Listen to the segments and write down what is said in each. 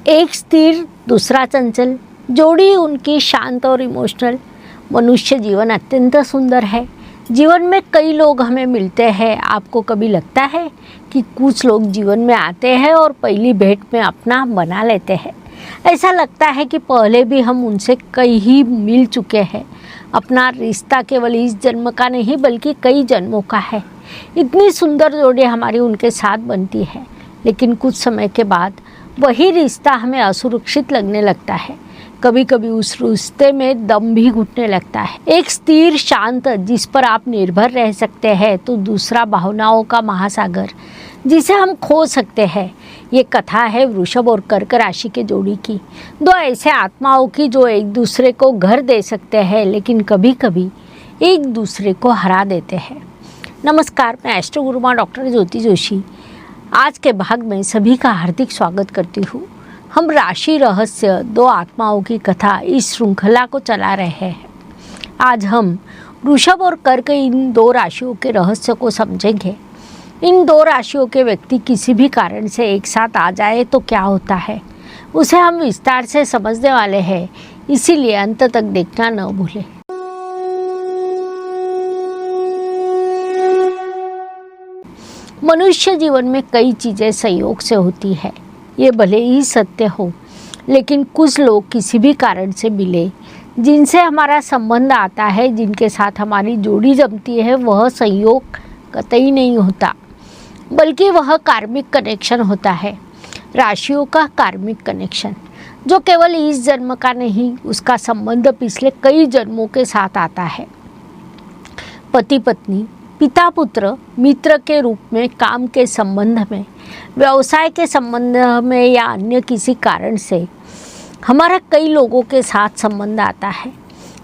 एक स्थिर दूसरा चंचल, जोड़ी उनकी शांत और इमोशनल। मनुष्य जीवन अत्यंत सुंदर है। जीवन में कई लोग हमें मिलते हैं। आपको कभी लगता है कि कुछ लोग जीवन में आते हैं और पहली भेंट में अपना बना लेते हैं? ऐसा लगता है कि पहले भी हम उनसे कई मिल चुके हैं। अपना रिश्ता केवल इस जन्म का नहीं बल्कि कई जन्मों का है। इतनी सुंदर जोड़ी हमारी उनके साथ बनती है, लेकिन कुछ समय के बाद वही रिश्ता हमें असुरक्षित लगने लगता है। कभी कभी उस रिश्ते में दम भी घुटने लगता है। एक स्थिर शांत जिस पर आप निर्भर रह सकते हैं, तो दूसरा भावनाओं का महासागर जिसे हम खो सकते हैं। ये कथा है वृषभ और कर्क राशि के जोड़ी की। दो ऐसे आत्माओं की जो एक दूसरे को घर दे सकते हैं, लेकिन कभी कभी एक दूसरे को हरा देते हैं। नमस्कार, मैं एस्ट्रो गुरुमा डॉक्टर ज्योति जोशी आज के भाग में सभी का हार्दिक स्वागत करती हूँ। हम राशि रहस्य दो आत्माओं की कथा इस श्रृंखला को चला रहे हैं। आज हम वृषभ और कर्क इन दो राशियों के रहस्य को समझेंगे। इन दो राशियों के व्यक्ति किसी भी कारण से एक साथ आ जाए तो क्या होता है, उसे हम विस्तार से समझने वाले हैं, इसीलिए अंत तक देखना न भूलें। मनुष्य जीवन में कई चीज़ें संयोग से होती है, ये भले ही सत्य हो, लेकिन कुछ लोग किसी भी कारण से मिले जिनसे हमारा संबंध आता है, जिनके साथ हमारी जोड़ी जमती है, वह संयोग कतई नहीं होता, बल्कि वह कार्मिक कनेक्शन होता है। राशियों का कार्मिक कनेक्शन जो केवल इस जन्म का नहीं, उसका संबंध पिछले कई जन्मों के साथ आता है। पति पत्नी, पिता पुत्र, मित्र के रूप में, काम के संबंध में, व्यवसाय के संबंध में या अन्य किसी कारण से हमारा कई लोगों के साथ संबंध आता है।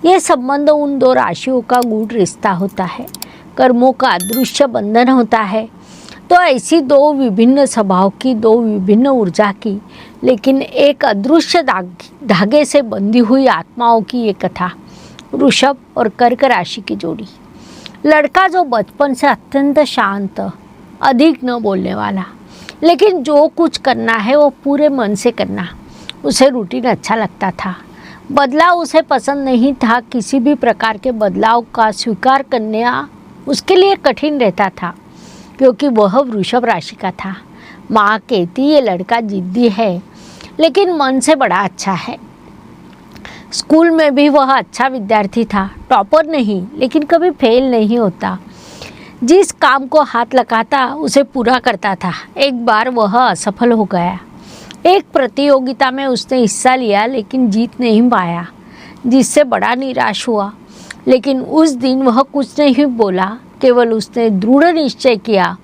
यह संबंध उन दो राशियों का गूढ़ रिश्ता होता है, कर्मों का अदृश्य बंधन होता है। तो ऐसी दो विभिन्न स्वभाव की, दो विभिन्न ऊर्जा की, लेकिन एक अदृश्य धागे से बंधी हुई आत्माओं की ये कथा, वृषभ और कर्क राशि की जोड़ी। लड़का जो बचपन से अत्यंत शांत, अधिक न बोलने वाला, लेकिन जो कुछ करना है वो पूरे मन से करना, उसे रूटीन अच्छा लगता था। बदलाव उसे पसंद नहीं था। किसी भी प्रकार के बदलाव का स्वीकार करना उसके लिए कठिन रहता था, क्योंकि वह वृषभ राशि का था। माँ कहती ये लड़का जिद्दी है, लेकिन मन से बड़ा अच्छा है। स्कूल में भी वह अच्छा विद्यार्थी था, टॉपर नहीं, लेकिन कभी फेल नहीं होता। जिस काम को हाथ लगाता उसे पूरा करता था। एक बार वह असफल हो गया। एक प्रतियोगिता में उसने हिस्सा लिया, लेकिन जीत नहीं पाया, जिससे बड़ा निराश हुआ। लेकिन उस दिन वह कुछ नहीं बोला, केवल उसने दृढ़ निश्चय किया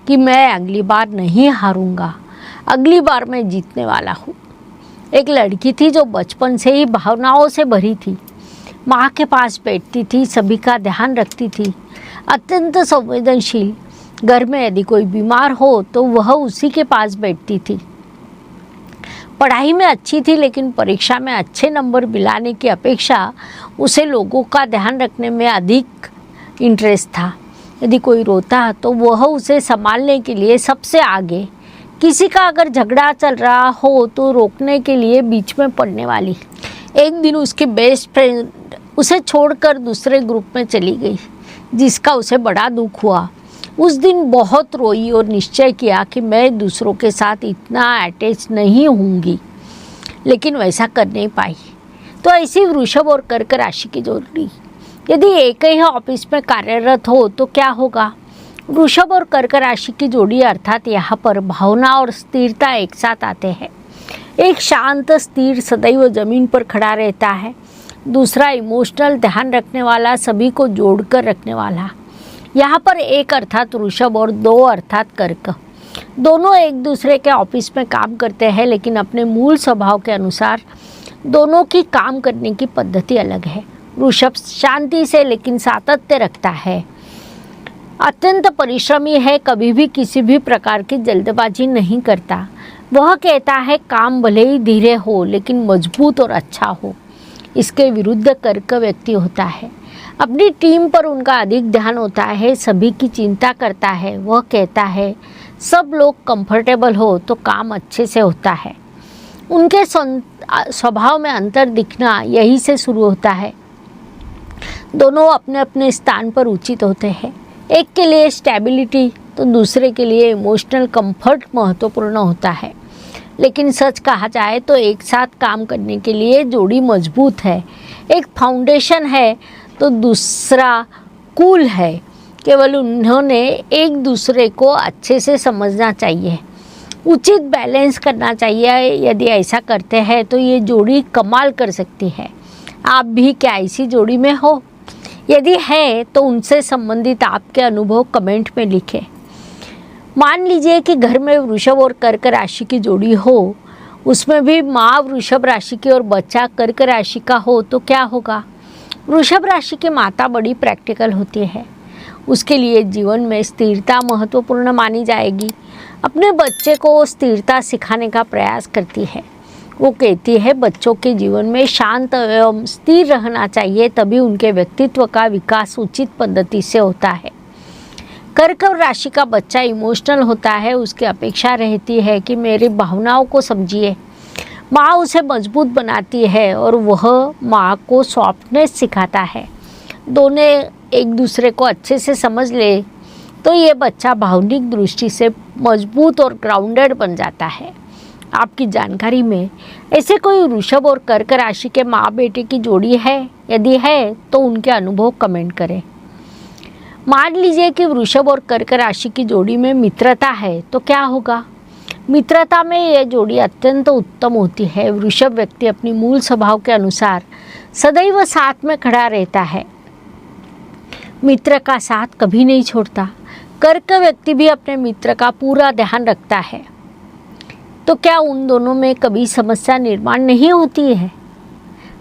कि मैं अगली बार नहीं हारूंगा, अगली बार मैं जीतने वाला हूँ। एक लड़की थी जो बचपन से ही भावनाओं से भरी थी। माँ के पास बैठती थी, सभी का ध्यान रखती थी, अत्यंत संवेदनशील। घर में यदि कोई बीमार हो तो वह उसी के पास बैठती थी। पढ़ाई में अच्छी थी, लेकिन परीक्षा में अच्छे नंबर दिलाने की अपेक्षा उसे लोगों का ध्यान रखने में अधिक इंटरेस्ट था। यदि कोई रोता तो वह उसे संभालने के लिए सबसे आगे, किसी का अगर झगड़ा चल रहा हो तो रोकने के लिए बीच में पड़ने वाली। एक दिन उसकी बेस्ट फ्रेंड उसे छोड़कर दूसरे ग्रुप में चली गई, जिसका उसे बड़ा दुख हुआ। उस दिन बहुत रोई और निश्चय किया कि मैं दूसरों के साथ इतना अटैच नहीं होंगी, लेकिन वैसा कर नहीं पाई। तो ऐसी वृषभ और कर्क राशि की जोड़ी यदि एक ही ऑफिस में कार्यरत हो तो क्या होगा? वृषभ और कर्क राशि की जोड़ी अर्थात यहाँ पर भावना और स्थिरता एक साथ आते हैं। एक शांत स्थिर सदैव जमीन पर खड़ा रहता है, दूसरा इमोशनल ध्यान रखने वाला, सभी को जोड़कर रखने वाला। यहाँ पर एक अर्थात वृषभ और दो अर्थात कर्क, दोनों एक दूसरे के ऑफिस में काम करते हैं, लेकिन अपने मूल स्वभाव के अनुसार दोनों की काम करने की पद्धति अलग है। वृषभ शांति से लेकिन सातत्य रखता है, अत्यंत परिश्रमी है, कभी भी किसी भी प्रकार की जल्दबाजी नहीं करता। वह कहता है काम भले ही धीरे हो लेकिन मजबूत और अच्छा हो। इसके विरुद्ध कर्क व्यक्ति होता है, अपनी टीम पर उनका अधिक ध्यान होता है, सभी की चिंता करता है। वह कहता है सब लोग कंफर्टेबल हो तो काम अच्छे से होता है। उनके स्वभाव में अंतर दिखना यही से शुरू होता है। दोनों अपने अपने स्थान पर उचित होते हैं। एक के लिए स्टेबिलिटी तो दूसरे के लिए इमोशनल कंफर्ट महत्वपूर्ण होता है। लेकिन सच कहा जाए तो एक साथ काम करने के लिए जोड़ी मजबूत है। एक फाउंडेशन है तो दूसरा कूल है। केवल उन्होंने एक दूसरे को अच्छे से समझना चाहिए, उचित बैलेंस करना चाहिए। यदि ऐसा करते हैं तो ये जोड़ी कमाल कर सकती है। आप भी क्या ऐसी जोड़ी में हो? यदि है तो उनसे संबंधित आपके अनुभव कमेंट में लिखें। मान लीजिए कि घर में वृषभ और कर्क राशि की जोड़ी हो, उसमें भी माँ वृषभ राशि की और बच्चा कर्क राशि का हो तो क्या होगा? वृषभ राशि की माता बड़ी प्रैक्टिकल होती है। उसके लिए जीवन में स्थिरता महत्वपूर्ण मानी जाएगी। अपने बच्चे को स्थिरता सिखाने का प्रयास करती है। वो कहती है बच्चों के जीवन में शांत एवं स्थिर रहना चाहिए, तभी उनके व्यक्तित्व का विकास उचित पद्धति से होता है। कर्क राशि का बच्चा इमोशनल होता है। उसकी अपेक्षा रहती है कि मेरी भावनाओं को समझिए। माँ उसे मजबूत बनाती है और वह माँ को सॉफ्टनेस सिखाता है। दोनों एक दूसरे को अच्छे से समझ ले तो ये बच्चा भावनिक दृष्टि से मजबूत और ग्राउंडेड बन जाता है। आपकी जानकारी में ऐसे कोई वृषभ और कर्क राशि के माँ बेटे की जोड़ी है? यदि है तो उनके अनुभव कमेंट करें। मान लीजिए कि वृषभ और कर्क राशि की जोड़ी में मित्रता है तो क्या होगा? मित्रता में यह जोड़ी अत्यंत उत्तम होती है। वृषभ व्यक्ति अपनी मूल स्वभाव के अनुसार सदैव साथ में खड़ा रहता है, मित्र का साथ कभी नहीं छोड़ता। कर्क व्यक्ति भी अपने मित्र का पूरा ध्यान रखता है। तो क्या उन दोनों में कभी समस्या निर्माण नहीं होती है?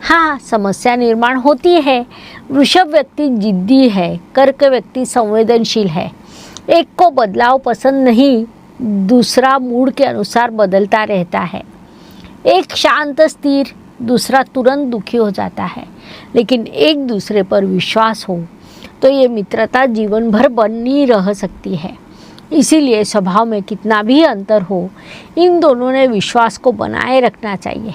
हाँ, समस्या निर्माण होती है। वृषभ व्यक्ति जिद्दी है, कर्क व्यक्ति संवेदनशील है। एक को बदलाव पसंद नहीं, दूसरा मूड के अनुसार बदलता रहता है। एक शांत स्थिर, दूसरा तुरंत दुखी हो जाता है। लेकिन एक दूसरे पर विश्वास हो तो ये मित्रता जीवन भर बनी रह सकती है। इसीलिए स्वभाव में कितना भी अंतर हो, इन दोनों ने विश्वास को बनाए रखना चाहिए।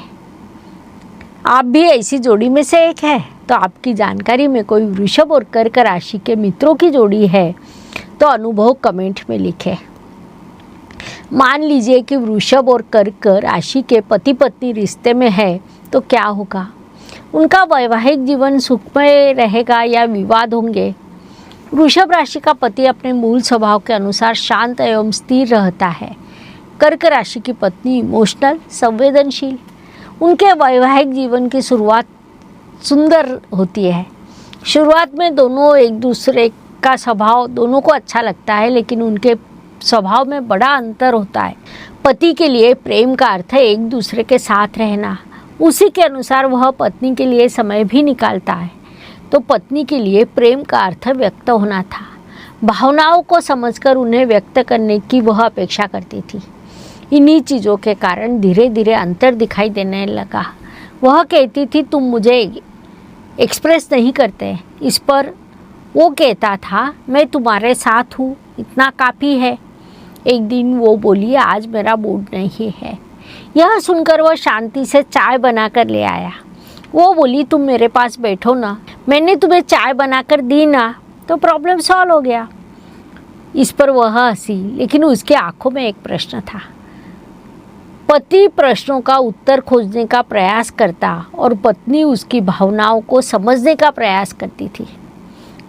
आप भी ऐसी जोड़ी में से एक है तो आपकी जानकारी में कोई वृषभ और कर्क राशि के मित्रों की जोड़ी है तो अनुभव कमेंट में लिखें। मान लीजिए कि वृषभ और कर्क राशि के पति पत्नी रिश्ते में है तो क्या होगा? उनका वैवाहिक जीवन सुखमय रहेगा या विवाद होंगे? वृषभ राशि का पति अपने मूल स्वभाव के अनुसार शांत एवं स्थिर रहता है। कर्क राशि की पत्नी इमोशनल, संवेदनशील। उनके वैवाहिक जीवन की शुरुआत सुंदर होती है। शुरुआत में दोनों एक दूसरे का स्वभाव दोनों को अच्छा लगता है, लेकिन उनके स्वभाव में बड़ा अंतर होता है। पति के लिए प्रेम का अर्थ है एक दूसरे के साथ रहना। उसी के अनुसार वह पत्नी के लिए समय भी निकालता है। तो पत्नी के लिए प्रेम का अर्थ व्यक्त होना था। भावनाओं को समझकर उन्हें व्यक्त करने की वह अपेक्षा करती थी। इन्हीं चीज़ों के कारण धीरे धीरे अंतर दिखाई देने लगा। वह कहती थी तुम मुझे एक्सप्रेस नहीं करते। इस पर वो कहता था मैं तुम्हारे साथ हूँ, इतना काफ़ी है। एक दिन वो बोली आज मेरा मूड नहीं है। यह सुनकर वह शांति से चाय बनाकर ले आया। वो बोली तुम मेरे पास बैठो ना, मैंने तुम्हें चाय बनाकर दी ना तो प्रॉब्लम सॉल्व हो गया। इस पर वह हंसी, लेकिन उसके आंखों में एक प्रश्न था। पति प्रश्नों का उत्तर खोजने का प्रयास करता और पत्नी उसकी भावनाओं को समझने का प्रयास करती थी।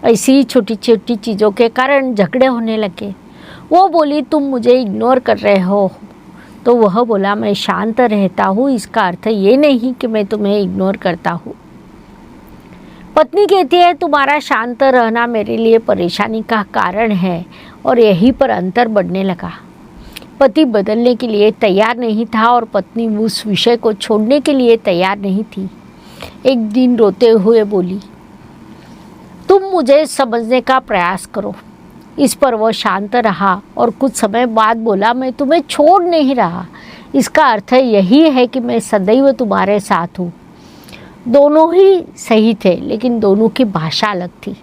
ऐसी छोटी छोटी चीज़ों के कारण झगड़े होने लगे। वो बोली तुम मुझे इग्नोर कर रहे हो, तो वह बोला मैं शांत रहता हूँ, इसका अर्थ ये नहीं कि मैं तुम्हें इग्नोर करता हूँ। पत्नी कहती है तुम्हारा शांत रहना मेरे लिए परेशानी का कारण है, और यहीं पर अंतर बढ़ने लगा। पति बदलने के लिए तैयार नहीं था और पत्नी उस विषय को छोड़ने के लिए तैयार नहीं थी। एक दिन रोते हुए बोली तुम मुझे समझने का प्रयास करो। इस पर वह शांत रहा और कुछ समय बाद बोला मैं तुम्हें छोड़ नहीं रहा, इसका अर्थ यही है कि मैं सदैव तुम्हारे साथ हूँ। दोनों ही सही थे, लेकिन दोनों की भाषा अलग थी।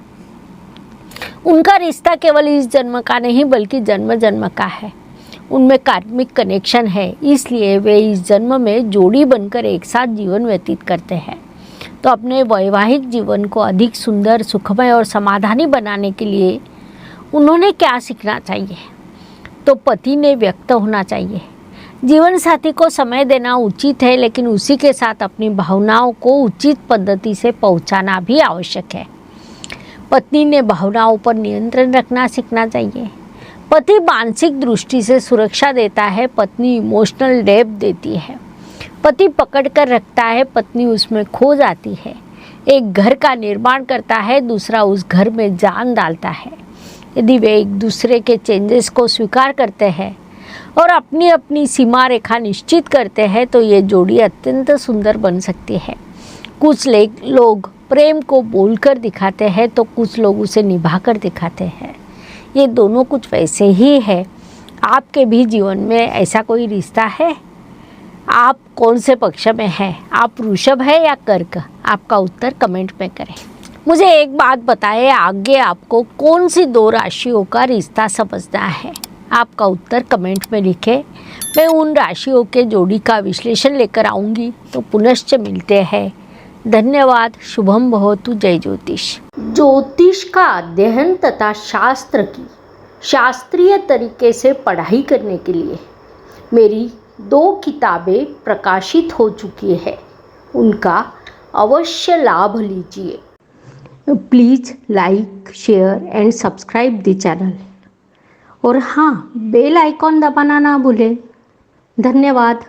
उनका रिश्ता केवल इस जन्म का नहीं बल्कि जन्म जन्म का है। उनमें कार्मिक कनेक्शन है, इसलिए वे इस जन्म में जोड़ी बनकर एक साथ जीवन व्यतीत करते हैं। तो अपने वैवाहिक जीवन को अधिक सुंदर, सुखमय और समाधानी बनाने के लिए उन्होंने क्या सीखना चाहिए? तो पति ने व्यक्त होना चाहिए। जीवन साथी को समय देना उचित है, लेकिन उसी के साथ अपनी भावनाओं को उचित पद्धति से पहुंचाना भी आवश्यक है। पत्नी ने भावनाओं पर नियंत्रण रखना सीखना चाहिए। पति मानसिक दृष्टि से सुरक्षा देता है, पत्नी इमोशनल डेप्थ देती है। पति पकड़ कर रखता है, पत्नी उसमें खो जाती है। एक घर का निर्माण करता है, दूसरा उस घर में जान डालता है। यदि वे एक दूसरे के चेंजेस को स्वीकार करते हैं और अपनी अपनी सीमा रेखा निश्चित करते हैं तो ये जोड़ी अत्यंत सुंदर बन सकती है। कुछ लोग प्रेम को बोलकर दिखाते हैं तो कुछ लोग उसे निभाकर दिखाते हैं। ये दोनों कुछ वैसे ही है। आपके भी जीवन में ऐसा कोई रिश्ता है? आप कौन से पक्ष में हैं? आप वृषभ है या कर्क? आपका उत्तर कमेंट में करें। मुझे एक बात बताएं, आगे आपको कौन सी 2 राशियों का रिश्ता समझना है? आपका उत्तर कमेंट में लिखें। मैं उन राशियों के जोड़ी का विश्लेषण लेकर आऊँगी। तो पुनश्च मिलते हैं। धन्यवाद। शुभम भवतु। जय ज्योतिष। ज्योतिष का अध्ययन तथा शास्त्र की शास्त्रीय तरीके से पढ़ाई करने के लिए मेरी 2 किताबें प्रकाशित हो चुकी है, उनका अवश्य लाभ लीजिए। Please like, share and subscribe the channel. और हाँ, बेल आइकॉन दबाना ना भूलें। धन्यवाद।